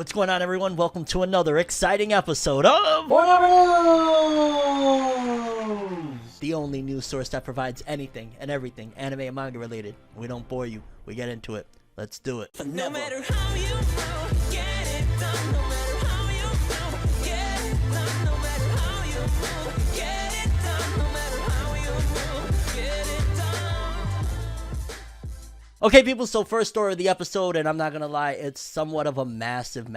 What's going on, everyone? Welcome to another exciting episode of FORNEVERNEWS! the only news source that provides anything and everything anime and manga related. We don't bore you. We get into it. Let's do it. No matter how you move, get it done. No matter how you move, get it done. No matter how you move, get it done. No matter how you move, get it done. Okay, people, so first story of the episode, and I'm not gonna lie, it's somewhat of a massive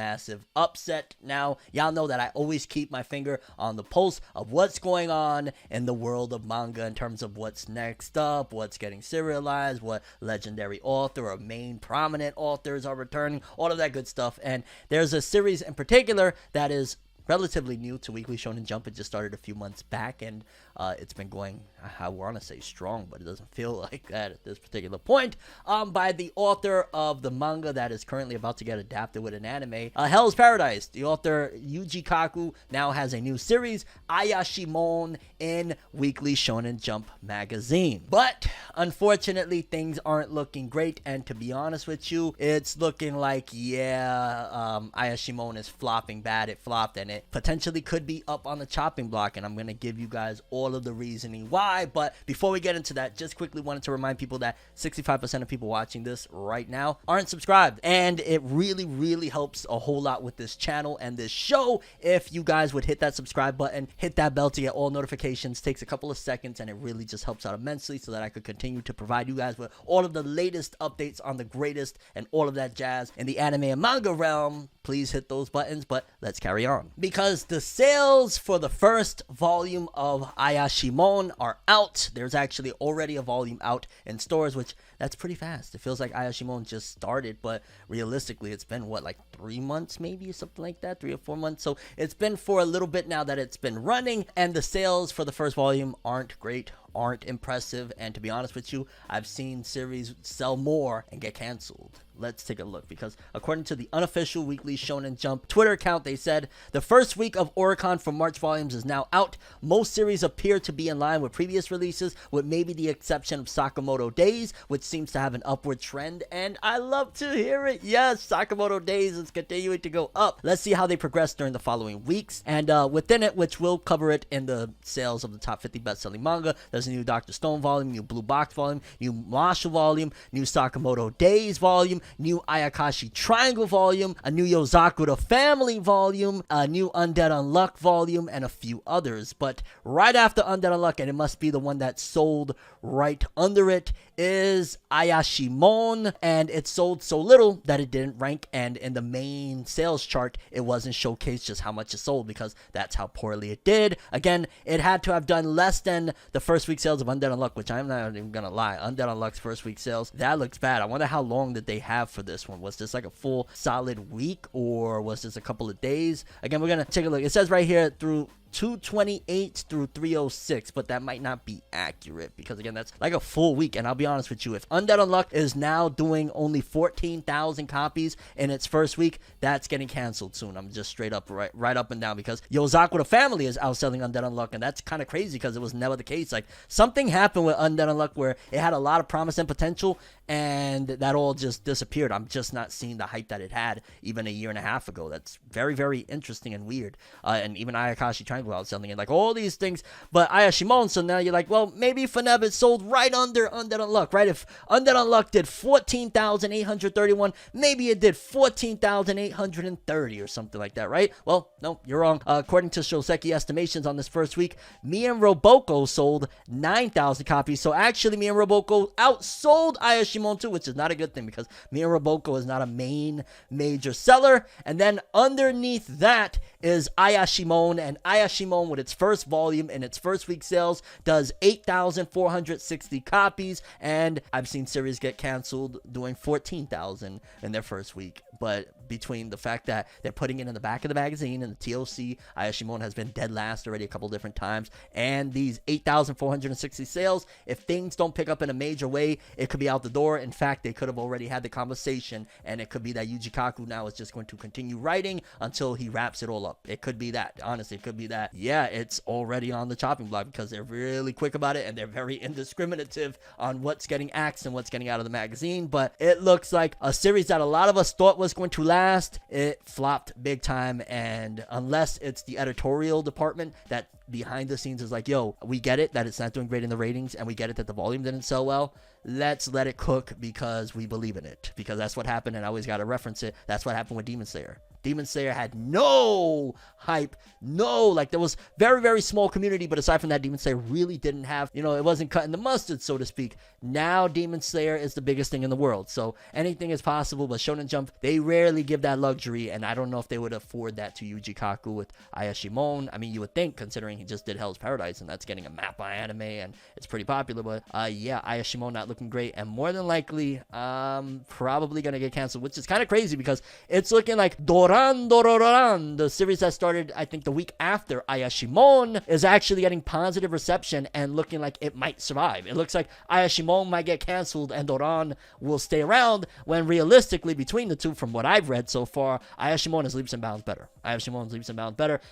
upset. Now, y'all know that I always keep my finger on the pulse of what's going on in the world of manga in terms of what's next up, what's getting serialized, what legendary author or main prominent authors are returning, all of that good stuff. And there's a series in particular that is relatively new to Weekly Shonen Jump. It just started a few months back, and it's been going, I want to say strong, but it doesn't feel like that at this particular point, by the author of the manga that is currently about to get adapted with an anime, Hell's Paradise. The author, Yuji Kaku, now has a new series, Ayashimon, in Weekly Shonen Jump magazine. But, unfortunately, things aren't looking great, and to be honest with you, it's looking like, Ayashimon is flopping bad. It flopped, and it potentially could be up on the chopping block, and I'm going to give you guys all of the reasoning why. But before we get into that, just quickly wanted to remind people that 65% of people watching this right now aren't subscribed, and it really helps a whole lot with this channel and this show if you guys would hit that subscribe button, hit that bell to get all notifications. Takes a couple of seconds, and it really just helps out immensely so that I could continue to provide you guys with all of the latest updates on the greatest and all of that jazz in the anime and manga realm. Please hit those buttons, but let's carry on. Because the sales for the first volume of Ayashimon are out. There's actually already a volume out in stores, which that's pretty fast. It feels like Ayashimon just started, but realistically, it's been, what, like 3 months maybe, something like that, 3 or 4 months. So it's been for a little bit now that it's been running, and the sales for the first volume aren't great, aren't impressive, and to be honest with you, I've seen series sell more and get canceled. Let's take a look, because according to the unofficial Weekly Shonen Jump Twitter account, they said the first week of Oricon for March volumes is now out. Most series appear to be in line with previous releases, with maybe the exception of Sakamoto Days, which seems to have an upward trend, and I love to hear it. Yes, Sakamoto Days is continuing to go up. Let's see how they progress during the following weeks, and within it, which we'll cover it in the sales of the top 50 best-selling manga, there's a new Dr. Stone volume, new Blue Box volume, new Masha volume, new Sakamoto Days volume, new Ayakashi Triangle volume, a new Yozakura Family volume, a new Undead Unluck volume, and a few others. But right after Undead Unluck, and it must be the one that sold right under it, is Ayashimon, and it sold so little that it didn't rank, and in the main sales chart, it wasn't showcased just how much it sold, because that's how poorly it did. Again, it had to have done less than the first week sales of Undead Unluck, which I'm not even gonna lie, Undead Unluck's first week sales, that looks bad. I wonder how long did they have for this one. Was this like a full solid week, or was this a couple of days? Again, we're gonna take a look. It says right here through 228 through 306, but that might not be accurate, because again, that's like a full week. And I'll be honest with you, if Undead Unluck is now doing only 14,000 copies in its first week, that's getting canceled soon. I'm just straight up right up and down, because Yozakura Family is outselling Undead Unluck, and that's kind of crazy because it was never the case. Like, something happened with Undead Unluck where it had a lot of promise and potential, and that all just disappeared. I'm just not seeing the hype that it had even a year and a half ago. That's very interesting and weird. And even Ayakashi Triangle outselling it, like all these things. But Ayashimon, so now you're like, well, maybe FORNEVERNEWS sold right under Undead Unluck, right? If Undead Unluck did 14,831, maybe it did 14,830 or something like that, right? Well, no, you're wrong. According to Shoseki estimations on this first week, Me and Roboko sold 9,000 copies. So actually, Me and Roboko outsold Ayashimon too, which is not a good thing, because Me and Roboko is not a main major seller. And then underneath that is Ayashimon, and Ayashimon, with its first volume and its first week sales, does 8,460 copies, and I've seen series get canceled doing 14,000 in their first week. But between the fact that they're putting it in the back of the magazine and the TOC, Ayashimon has been dead last already a couple different times, and these 8,460 sales, if things don't pick up in a major way, it could be out the door. In fact, they could have already had the conversation, and it could be that Yuji Kaku now is just going to continue writing until he wraps it all up. It could be that. Honestly, it could be that. that, yeah, it's already on the chopping block because they're really quick about it and they're very indiscriminative on what's getting axed and what's getting out of the magazine. But it looks like a series that a lot of us thought was going to last. It flopped big time, and unless it's the editorial department that behind the scenes is like, yo, we get it that it's not doing great in the ratings, and we get it that the volume didn't sell well, let's let it cook because we believe in it, because that's what happened, and I always got to reference it. That's what happened with Demon Slayer. Demon Slayer had no hype, like there was very, very small community, but aside from that, Demon Slayer really didn't have, it wasn't cutting the mustard, so to speak. Now Demon Slayer is the biggest thing in the world, so anything is possible, but Shonen Jump, they rarely give that luxury, and I don't know if they would afford that to Yuji Kaku with Ayashimon. I mean, you would think, considering he just did Hell's Paradise, and that's getting a Mappa anime, and it's pretty popular, but yeah, Ayashimon not looking great, and more than likely, probably gonna get canceled, which is kind of crazy, because it's looking like Doran, the series that started, I think, the week after Ayashimon, is actually getting positive reception and looking like it might survive. It looks like Ayashimon might get canceled and Doran will stay around, when realistically, between the two, from what I've read so far, Ayashimon is leaps and bounds better.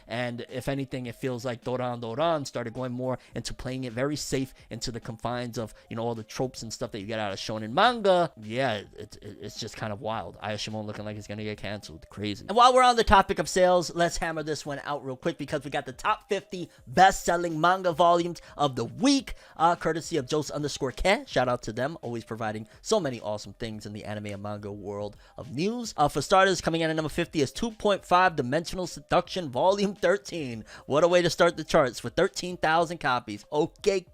And if anything, it feels like Doran started going more into playing it very safe into the confines of, all the tropes and stuff that you get out of shonen manga. Yeah, it's just kind of wild. Ayashimon looking like it's gonna get canceled. Crazy. And while we're on the topic of sales, let's hammer this one out real quick, because we got the top 50 best-selling manga volumes of the week, courtesy of Jose_Ke. Shout out to them, always providing so many awesome things in the anime and manga world of news. For starters, coming in at number 50 is 2.5 Dimensional Seduction Volume 13. What a way to start the charts, with 13,000 copies. Okay,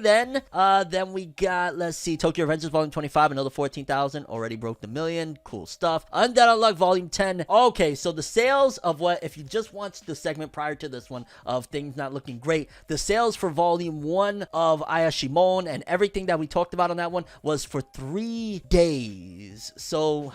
then. Then we got, let's see, Tokyo Revengers Volume 25, another 14,000. Already broke the million. Cool stuff. Undead Unluck Volume 10. Okay, so the sales of what, if you just watched the segment prior to this one of things not looking great, the sales for Volume 1 of Ayashimon and everything that we talked about on that one was for 3 days. So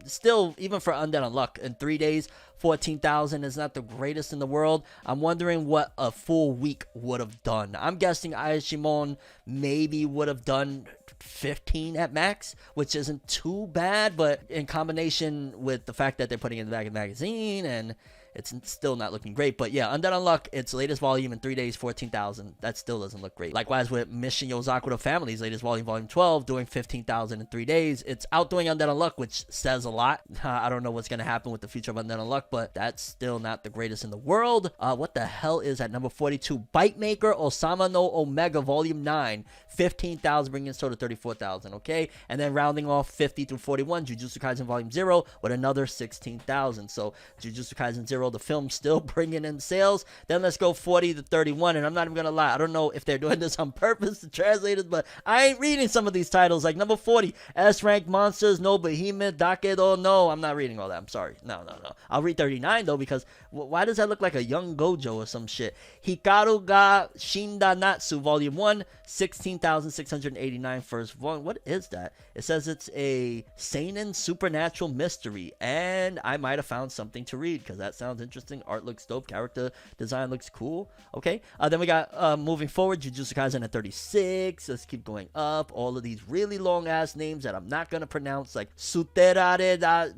still, even for Undead Unluck, in 3 days, 14,000 is not the greatest in the world. I'm wondering what a full week would have done. I'm guessing Ayashimon maybe would have done 15 at max, which isn't too bad, but in combination with the fact that they're putting it in the back of the magazine, and it's still not looking great. But yeah, Undead Unluck, its latest volume in 3 days, 14,000. That still doesn't look great. Likewise with Mission Yozakura Family's latest volume, volume 12, doing 15,000 in 3 days. It's outdoing Undead Unluck, which says a lot. I don't know what's going to happen with the future of Undead Unluck, but that's still not the greatest in the world. What the hell is at number 42? Bite Maker Osama no Omega volume 9, 15,000, bringing its total to 34,000, okay? And then rounding off 50 through 41, Jujutsu Kaisen volume 0 with another 16,000. So Jujutsu Kaisen 0, the film, still bringing in sales. Then let's go 40 to 31, and I'm not even gonna lie, I don't know if they're doing this on purpose, the translators, but I ain't reading some of these titles. Like number 40, S-Rank Monsters no Behemoth Dakedo no. I'm not reading all that, I'm sorry. No. I'll read 39 though, because why does that look like a young Gojo or some shit? Hikaru ga Shinda Natsu volume 1, 16,689 first volume. What is that? It says it's a seinen supernatural mystery, and I might have found something to read, because that sounds interesting. Art looks dope, character design looks cool. Okay, then we got moving forward, Jujutsu Kaisen at 36. Let's keep going up. All of these really long ass names that I'm not gonna pronounce, like Suterare da.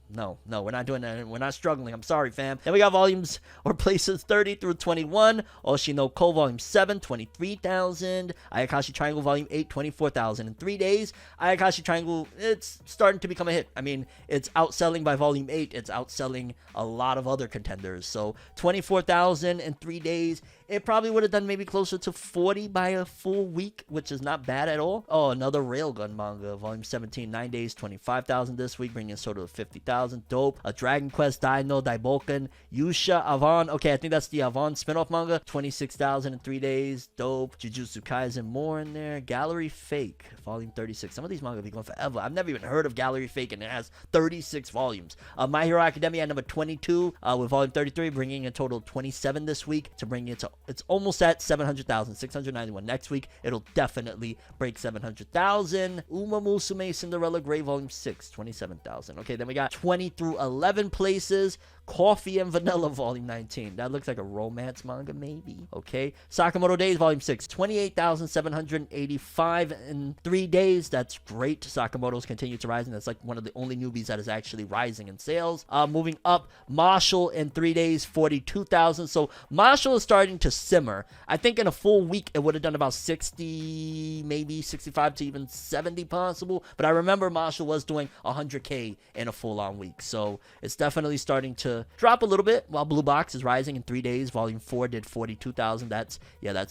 No, we're not doing that. We're not struggling. I'm sorry, fam. Then we got volumes or places 30 through 21. Oshinoko volume 7, 23,000. Ayakashi Triangle volume 8, 24,000. In 3 days, Ayakashi Triangle, it's starting to become a hit. I mean, it's outselling by volume 8. It's outselling a lot of other contenders. So 24,000 in 3 days. It probably would have done maybe closer to 40 by a full week, which is not bad at all. Oh, another Railgun manga, volume 17, 9 days, 25,000 this week, bringing its total to 50,000. Dope. A Dragon Quest Dai no Daiboken, Yusha Avon. Okay, I think that's the Avon spinoff manga. 26,000 in 3 days. Dope. Jujutsu Kaisen, more in there. Gallery Fake, volume 36. Some of these manga be going forever. I've never even heard of Gallery Fake, and it has 36 volumes. My Hero Academia at number 22, with volume 33, bringing a total of 27 this week to bring it to, it's almost at 700,000, 691. Next week, it'll definitely break 700,000. Uma Musume Cinderella Grey volume 6, 27,000. Okay, then we got 20 through 11 places. Coffee and Vanilla Volume 19. That looks like a romance manga, maybe. Okay. Sakamoto Days Volume 6. 28,785 in 3 days. That's great. Sakamoto's continue to rise, and that's like one of the only newbies that is actually rising in sales. Moving up, Marshall in 3 days, 42,000. So Marshall is starting to simmer. I think in a full week, it would have done about 60, maybe 65 to even 70 possible. But I remember Marshall was doing 100K in a full-on week. So it's definitely starting to drop a little bit, while Blue Box is rising in 3 days. Volume 4 did 42,000. That's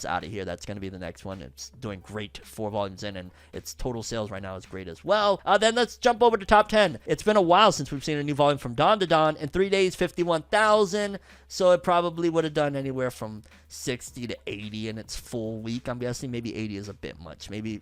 out of here. That's going to be the next one. It's doing great 4 volumes in, and its total sales right now is great as well. Then let's jump over to top 10. It's been a while since we've seen a new volume from Dawn to Dawn. In 3 days, 51,000. So it probably would have done anywhere from 60 to 80 in its full week. I'm guessing maybe 80 is a bit much. Maybe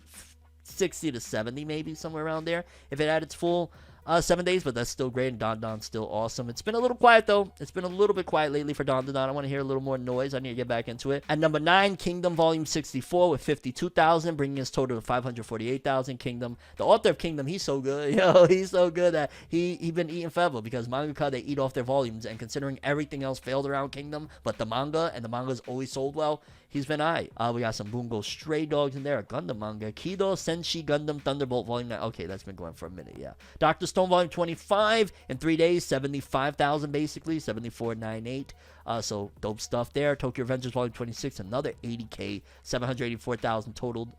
60 to 70, maybe somewhere around there if it had its full 7 days, but that's still great, and Don Don's still awesome. It's been a little quiet, though. It's been a little bit quiet lately for Don Don. I want to hear a little more noise. I need to get back into it. At number 9, Kingdom Volume 64 with 52,000, bringing his total to 548,000. Kingdom, the author of Kingdom, he's so good. Yo, he's so good that he been eating forever, because mangaka, they eat off their volumes, and considering everything else failed around Kingdom, but the manga, and the manga's always sold well, he's been aight. We got some Bungo Stray Dogs in there, a Gundam manga. Kido Senshi Gundam Thunderbolt Volume 9. Okay, that's been going for a minute, yeah. Dr. Stone Volume 25 in 3 days, 75,000 basically, 74,988. So dope stuff there. Tokyo Avengers Volume 26, another 80K, 784,000 totaled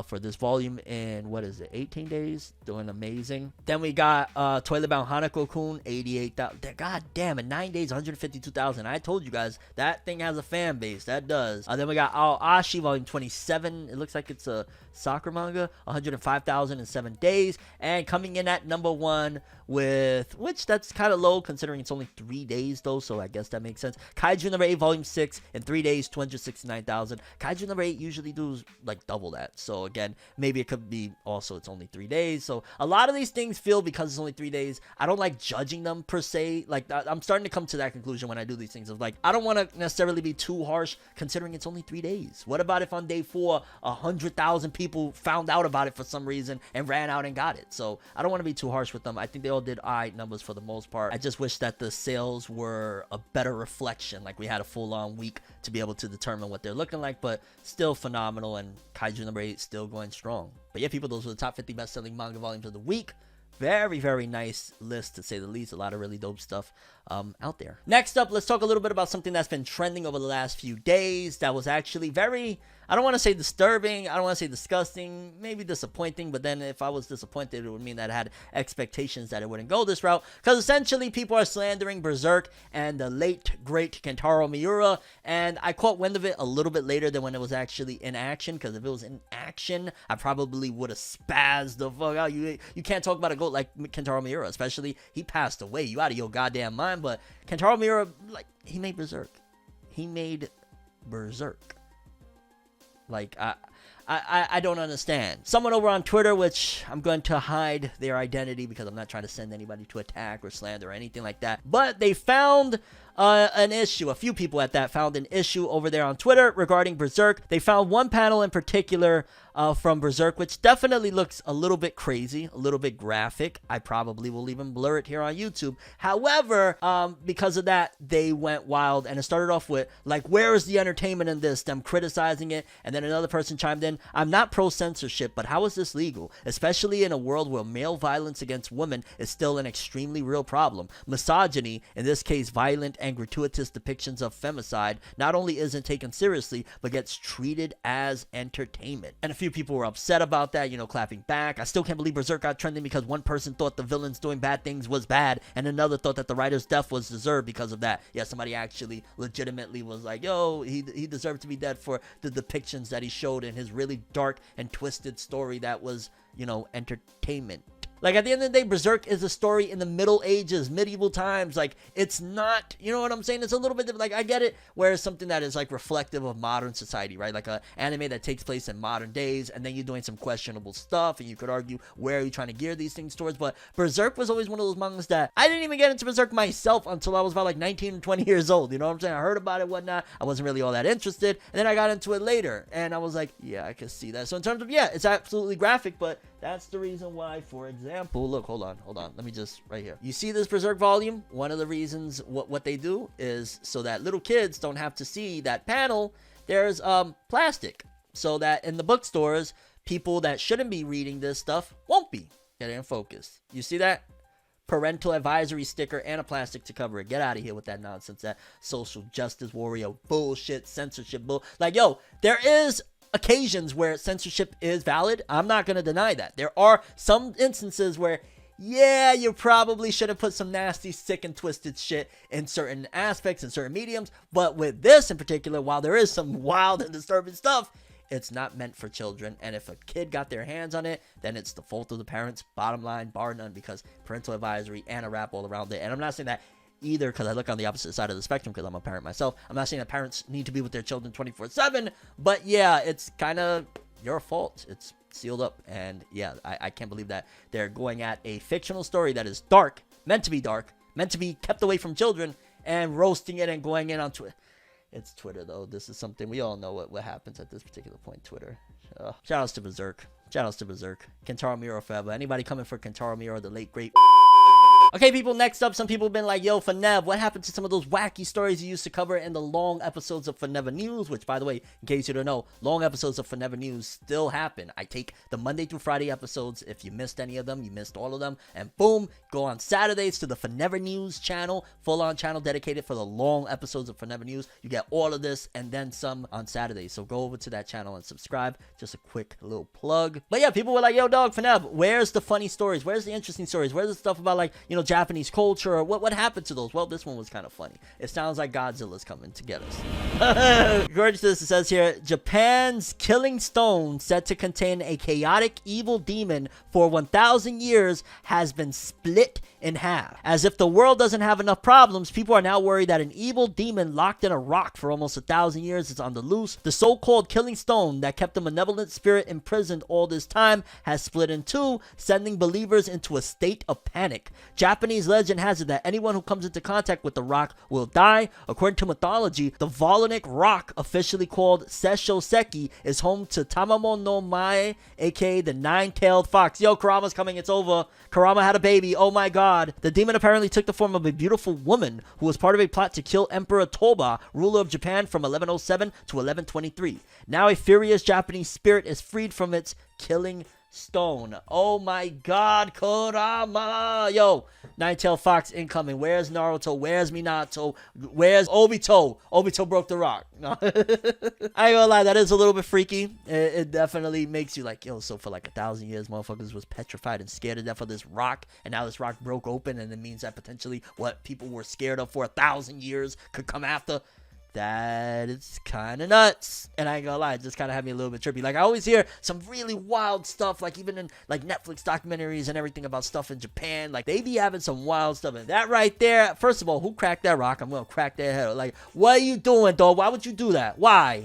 for this volume in, 18 days? Doing amazing. Then we got Toilet Bound Hanako-kun, 88,000. God damn, in 9 days, 152,000. I told you guys, that thing has a fan base. That does. Then we got Aoashi Volume 27. It looks like it's a soccer manga, 105,000 in 7 days. And coming in at number 1 with, which that's kind of low considering it's only 3 days though, so I guess that makes sense. Kaiju number 8 Volume 6 in 3 days, 269,000. Kaiju number 8 usually does like double that. So again, maybe it could be also it's only 3 days. So a lot of these things feel, because it's only 3 days, I don't like judging them per se. Like I'm starting to come to that conclusion when I do these things of like, I don't want to necessarily be too harsh considering it's only 3 days. What about if on day 4, 100,000 people found out about it for some reason and ran out and got it? So I don't want to be too harsh with them. I think they all did aight numbers for the most part. I just wish that the sales were a better reflection, like we had a full-on week to be able to determine what they're looking like, but still phenomenal, and Kaiju number 8 still going strong. But yeah, people, those were the top 50 best-selling manga volumes of the week. Very, very nice list, to say the least. A lot of really dope stuff out there. Next up, let's talk a little bit about something that's been trending over the last few days that was actually very, I don't want to say disturbing, I don't want to say disgusting, maybe disappointing, but then if I was disappointed, it would mean that I had expectations that it wouldn't go this route, because essentially people are slandering Berserk and the late, great Kentaro Miura, and I caught wind of it a little bit later than when it was actually in action, because if it was in action, I probably would have spazzed the fuck out. You can't talk about a goat like Kentaro Miura, especially, he passed away, you out of your goddamn mind. But Kentaro Miura, like, he made Berserk. He made Berserk. Like, I don't understand. Someone over on Twitter, which I'm going to hide their identity because I'm not trying to send anybody to attack or slander or anything like that, but they found an issue. A few people at that found an issue over there on Twitter regarding Berserk. They found one panel in particular from Berserk, which definitely looks a little bit crazy, a little bit graphic. I probably will even blur it here on YouTube. However, because of that, they went wild, and it started off with, like, where is the entertainment in this? Them criticizing it, and then another person chimed in, I'm not pro-censorship, but how is this legal? Especially in a world where male violence against women is still an extremely real problem. Misogyny, in this case violent and gratuitous depictions of femicide, not only isn't taken seriously, but gets treated as entertainment. And a few people were upset about that, you know, clapping back. I still can't believe Berserk got trending because one person thought the villains doing bad things was bad, and another thought that the writer's death was deserved because of that. Yeah, somebody actually legitimately was like, yo, he deserved to be dead for the depictions that he showed in his really dark and twisted story that was, you know, entertainment. Like, at the end of the day, Berserk is a story in the Middle Ages, medieval times. Like, it's not, you know what I'm saying? It's a little bit, like, I get it, where it's something that is, like, reflective of modern society, right? Like, a anime that takes place in modern days, and then you're doing some questionable stuff, and you could argue, where are you trying to gear these things towards? But Berserk was always one of those mangas that, I didn't even get into Berserk myself until I was about, like, 19 and 20 years old, you know what I'm saying? I heard about it, whatnot, I wasn't really all that interested, and then I got into it later, and I was like, yeah, I can see that. So in terms of, yeah, it's absolutely graphic, but That's the reason why, for example, look, hold on. Let me just, right here. You see this Berserk volume? One of the reasons what they do is so that little kids don't have to see that panel. There's plastic, so that in the bookstores, people that shouldn't be reading this stuff won't be getting in focus. You see that? Parental advisory sticker and a plastic to cover it. Get out of here with that nonsense, that social justice warrior bullshit, censorship bull. Like, yo, there is occasions where censorship is valid. I'm not going to deny that. There are some instances where, yeah, you probably should have put some nasty, sick, and twisted shit in certain aspects, in certain mediums. But with this in particular, while there is some wild and disturbing stuff, it's not meant for children, and if a kid got their hands on it, then it's the fault of the parents, bottom line, bar none, because parental advisory and a wrap all around it. And I'm not saying that either because I look on the opposite side of the spectrum because I'm a parent myself. I'm not saying that parents need to be with their children 24/7, but yeah, it's kind of your fault. It's sealed up, and yeah, I can't believe that they're going at a fictional story that is dark, meant to be kept away from children, and roasting it and going in on Twitter. It's Twitter, though. This is something we all know what happens at this particular point. Twitter. Shout outs to Berserk. Kentaro Miura forever. Anybody coming for Kentaro Miura, the late great? Okay, people, next up, some people have been like, yo, FORNEV, what happened to some of those wacky stories you used to cover in the long episodes of FORNEVERNEWS? Which, by the way, in case you don't know, long episodes of FORNEVERNEWS still happen. I take the Monday through Friday episodes. If you missed any of them, you missed all of them. And boom, go on Saturdays to the FORNEVERNEWS channel, full-on channel dedicated for the long episodes of FORNEVERNEWS. You get all of this and then some on Saturdays. So go over to that channel and subscribe. Just a quick little plug. But yeah, people were like, yo, dog, FORNEV, where's the funny stories? Where's the interesting stories? Where's the stuff about, like, you know, Japanese culture, or what happened to those? Well, this one was kind of funny. It sounds like Godzilla's coming to get us. According to this, it says here, Japan's killing stone, said to contain a chaotic evil demon for 1,000 years, has been split in half. As if the world doesn't have enough problems, people are now worried that an evil demon locked in a rock for almost 1,000 years is on the loose. The so-called killing stone that kept the malevolent spirit imprisoned all this time has split in two, sending believers into a state of panic. Japanese legend has it that anyone who comes into contact with the rock will die. According to mythology, the volcanic rock, officially called Seshoseki, is home to Tamamo no Mae, aka the nine-tailed fox. Yo, Kurama's coming, it's over. Kurama had a baby, oh my god. The demon apparently took the form of a beautiful woman who was part of a plot to kill Emperor Toba, ruler of Japan from 1107 to 1123. Now a furious Japanese spirit is freed from its killing stone. Oh my god, Kurama! Yo, Nine-Tailed Fox incoming. Where's Naruto? Where's Minato? Where's Obito? Obito broke the rock. No. I ain't gonna lie, that is a little bit freaky. It definitely makes you like, yo, so for like 1,000 years, motherfuckers was petrified and scared to death of this rock, and now this rock broke open, and it means that potentially what people were scared of for 1,000 years could come after. That is kind of nuts. And I ain't gonna lie, it just kind of had me a little bit trippy. Like, I always hear some really wild stuff, like even in like Netflix documentaries and everything about stuff in Japan. Like, they be having some wild stuff. And that right there, first of all, who cracked that rock? I'm gonna crack their head. Like, what are you doing, dog? Why would you do that? Why?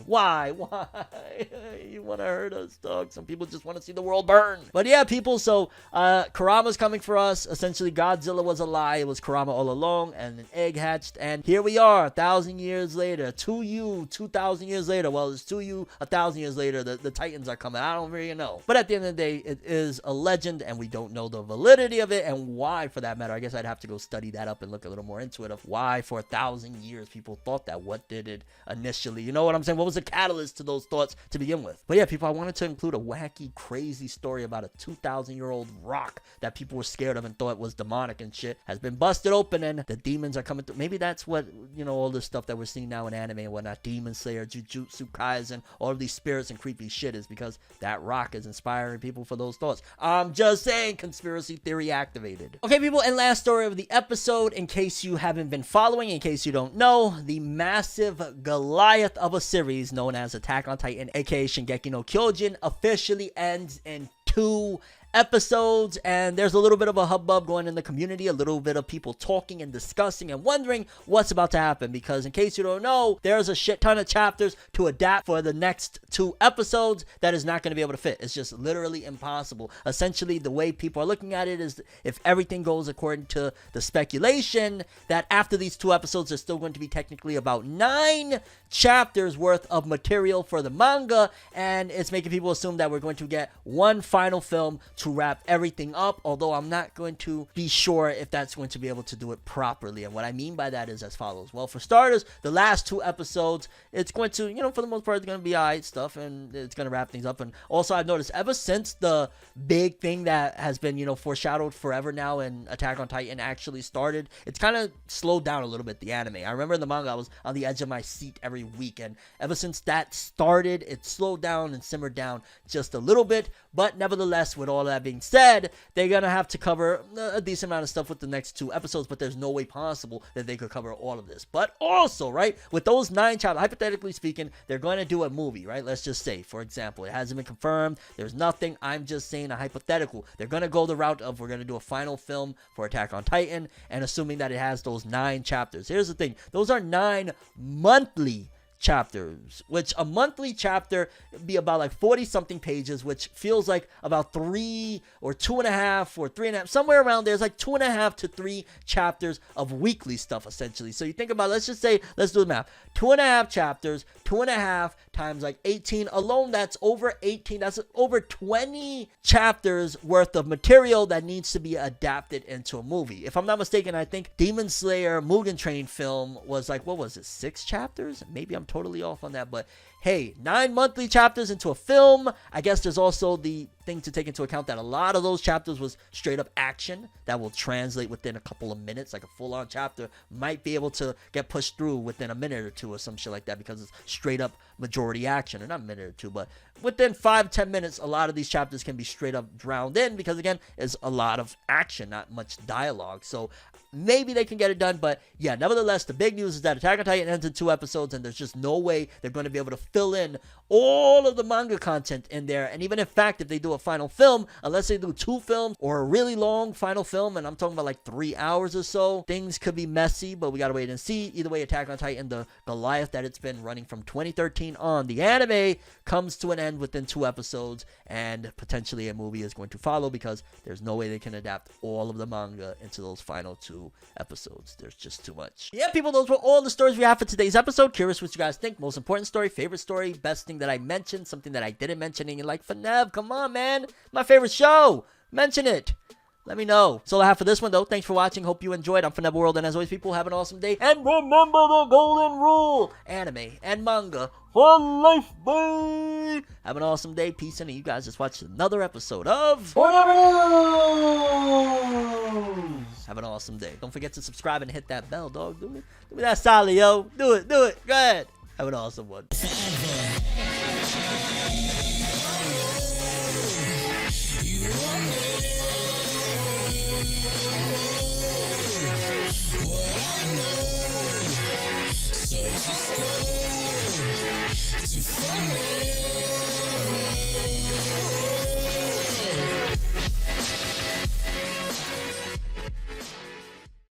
You want to hurt us, dog? Some people just want to see the world burn. But yeah, people, so Kurama's coming for us. Essentially, Godzilla was a lie. It was Kurama all along, and an egg hatched. And here we are, 1,000 years later. To you, 2,000 years later. Well, it's to you, 1,000 years later. The Titans are coming. I don't really know. But at the end of the day, it is a legend, and we don't know the validity of it and why, for that matter. I guess I'd have to go study that up and look a little more into it of why for 1,000 years people thought that. What did it initially? You know what I'm saying? What was the catalyst to those thoughts to begin with? But yeah, people, I wanted to include a wacky, crazy story about a 2,000-year-old rock that people were scared of and thought was demonic and shit has been busted open, and the demons are coming through. Maybe that's what, you know, all this stuff that we're seeing now in anime and whatnot, Demon Slayer, Jujutsu Kaisen, all of these spirits and creepy shit is because that rock is inspiring people for those thoughts. I'm just saying, conspiracy theory activated. Okay, people, and last story of the episode, in case you haven't been following, in case you don't know, the massive Goliath of a series known as Attack on Titan, aka Shingeki no Kyojin, officially ends in 2 episodes, and there's a little bit of a hubbub going in the community, a little bit of people talking and discussing and wondering what's about to happen, because in case you don't know, there's a shit ton of chapters to adapt for the next 2 episodes that is not going to be able to fit. It's just literally impossible. Essentially, the way people are looking at it is, if everything goes according to the speculation, that after these 2 episodes, there's still going to be technically about 9 chapters worth of material for the manga, and it's making people assume that we're going to get one final film to to wrap everything up, although I'm not going to be sure if that's going to be able to do it properly. And what I mean by that is as follows. Well, for starters, the last 2 episodes, it's going to, for the most part, it's going to be alright stuff, and it's going to wrap things up. And also, I've noticed ever since the big thing that has been, foreshadowed forever now in Attack on Titan actually started, it's kind of slowed down a little bit, the anime. I remember in the manga, I was on the edge of my seat every week, and ever since that started, it slowed down and simmered down just a little bit. But nevertheless, with all that being said, they're gonna have to cover a decent amount of stuff with the next 2 episodes, but there's no way possible that they could cover all of this. But also, right, with those 9 chapters, hypothetically speaking, they're going to do a movie, right? Let's just say, for example, it hasn't been confirmed, there's nothing, I'm just saying a hypothetical. They're going to go the route of, we're going to do a final film for Attack on Titan, and assuming that it has those 9 chapters. Here's the thing, those are 9 monthly chapters, which a monthly chapter would be about like 40 something pages, which feels like about 3 or 2.5 or 3.5, somewhere around there. It's like 2.5 to 3 chapters of weekly stuff, essentially. So you think about, let's just say, let's do the math, 2.5 chapters, 2.5 times like 18 alone, that's over 18, that's over 20 chapters worth of material that needs to be adapted into a movie. If I'm not mistaken, I think Demon Slayer Mugen Train film was like, what was it, 6 chapters? Maybe I'm totally off on that, but hey, 9 monthly chapters into a film. I guess there's also the thing to take into account that a lot of those chapters was straight up action that will translate within a couple of minutes. Like a full-on chapter might be able to get pushed through within a minute or 2 or some shit like that, because it's straight up majority action. Or not a minute or 2, but within 5-10 minutes, a lot of these chapters can be straight up drowned in, because again, it's a lot of action, not much dialogue. So maybe they can get it done, but yeah, nevertheless, the big news is that Attack on Titan ends in 2 episodes, and there's just no way they're going to be able to fill in all of the manga content in there. And even in fact, if they do a final film, unless they do 2 films or a really long final film, and I'm talking about like 3 hours or so, things could be messy, but we gotta wait and see. Either way, Attack on Titan, the Goliath that it's been running from 2013 on, the anime comes to an end within 2 episodes, and potentially a movie is going to follow, because there's no way they can adapt all of the manga into those final 2 episodes. There's just too much. Yeah, people, those were all the stories we have for today's episode. Curious what you guys think. Most important story, favorite story, best thing that I mentioned, something that I didn't mention, and you're like, Fornev, come on, man, my favorite show, mention it. Let me know. That's all I have for this one, though. Thanks for watching. Hope you enjoyed. I'm ForneverWorld, and as always, people, have an awesome day. And remember the golden rule: anime and manga for life, boy. Have an awesome day. Peace, and you guys just watched another episode of FORNEVERNEWS. Have an awesome day. Don't forget to subscribe and hit that bell, dog. Do me that solid, yo. Do it. Go ahead. Have an awesome one. To